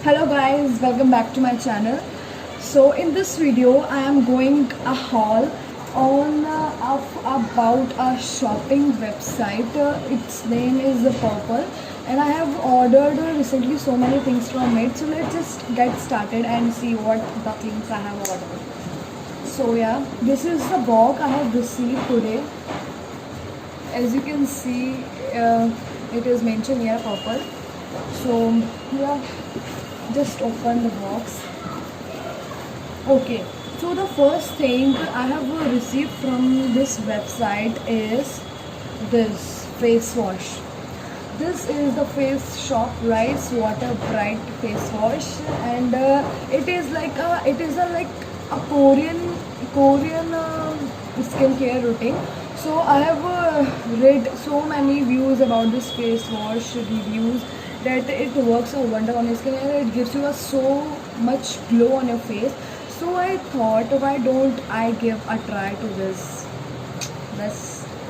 Hello guys, welcome back to my channel. So in this video I am going a haul on about a shopping website. Its name is The Purple, and I have ordered recently so many things from it. So let's just get started and see what the things I have ordered. So yeah, this is the box I have received today. As you can see, it is mentioned here purple. So yeah, just open the box. Okay, so the first thing I have received from this website is this face wash. This is the Face Shop Rice Water Bright face wash, and it is a like a Korean skincare routine. So I have read so many views about this face wash reviews that it works a wonder on your skin and it gives you a so much glow on your face. So I thought, why don't I give a try to this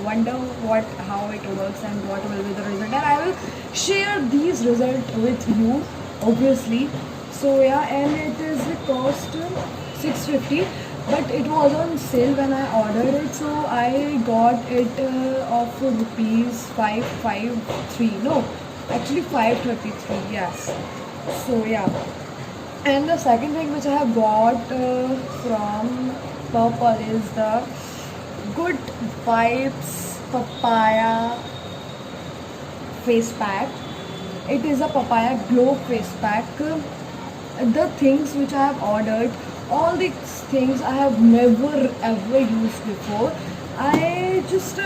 wonder what how it works and what will be the result, and I will share these results with you obviously. So yeah, and it is cost 650, but it was on sale when I ordered it, so I got it of rupees 553, no, actually 533, yes. So yeah, and the second thing which I have got from Purple is the Good Vibes Papaya face pack. It is a papaya glow face pack. The things which I have ordered, all these things I have never ever used before. I just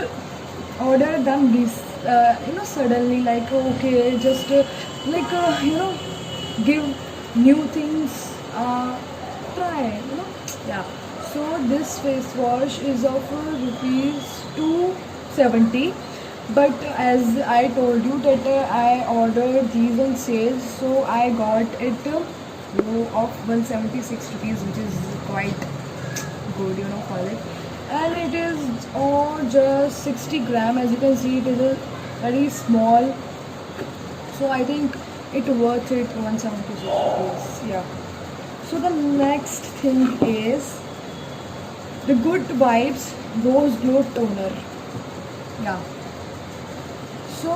ordered them this suddenly, like okay, just give new things try, yeah. So this face wash is of rupees 270, but as I told you that I ordered these on sales, so I got it low of 176 rupees, which is quite good, for it. And it is just 60 gram. As you can see, it is a very small, so I think it worth it 176 rupees, yeah. So the next thing is the Good Vibes Rose Glow Toner, yeah. So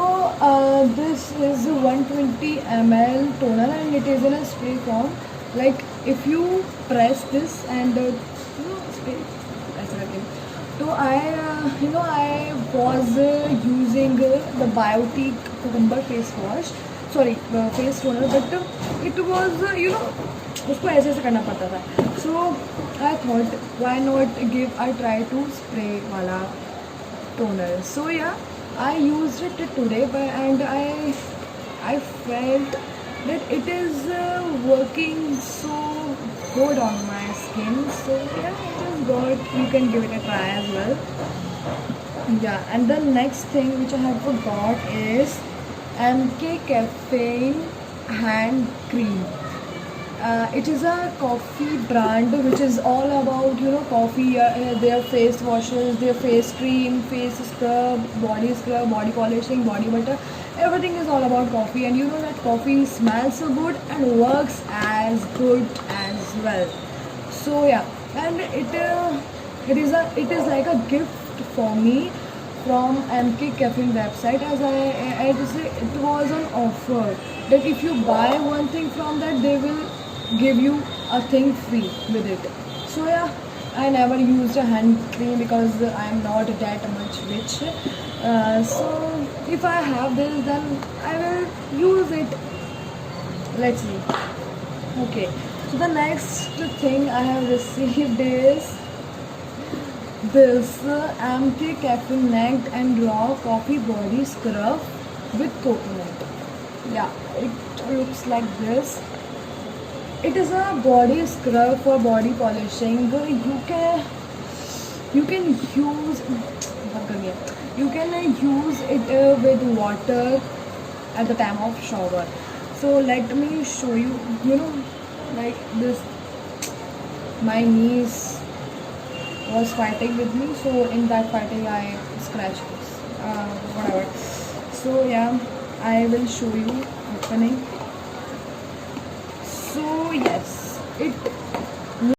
this is a 120 ml toner, and it is in a spray form. Like if you press this and spray, ऐसा करके. So I was using the Biotique cucumber face wash, sorry, face toner, but it was उसको ऐसे ऐसे करना पड़ता था. So I thought, why not give a try to spray वाला toner. So yeah, I used it today, and I felt that it is working so good on my skin. So yeah, it is good. You can give it a try as well. Yeah, and the next thing which I have got is MK Caffeine hand cream. It is a coffee brand which is all about coffee, their face washes, their face cream, face scrub, body polishing, body butter, everything is all about coffee. And you know that coffee smells so good and works as good as well. So yeah, and it is like a gift for me from MK Caffeine website, as I just say it was an offer that if you buy one thing from that, they will give you a thing free with it. So yeah, I never used a hand cream because I am not that much rich. So if I have this, then I will use it. Let's see. Okay, so the next thing I have received is this MK Caffeinated and Raw Coffee Body Scrub with coconut. Yeah, it looks like this. It is a body scrub for body polishing. You can use it with water at the time of shower. So let me show you. Like this, my niece was fighting with me, so in that fighting I scratched this, whatever. So yeah, I will show you opening. So yes, it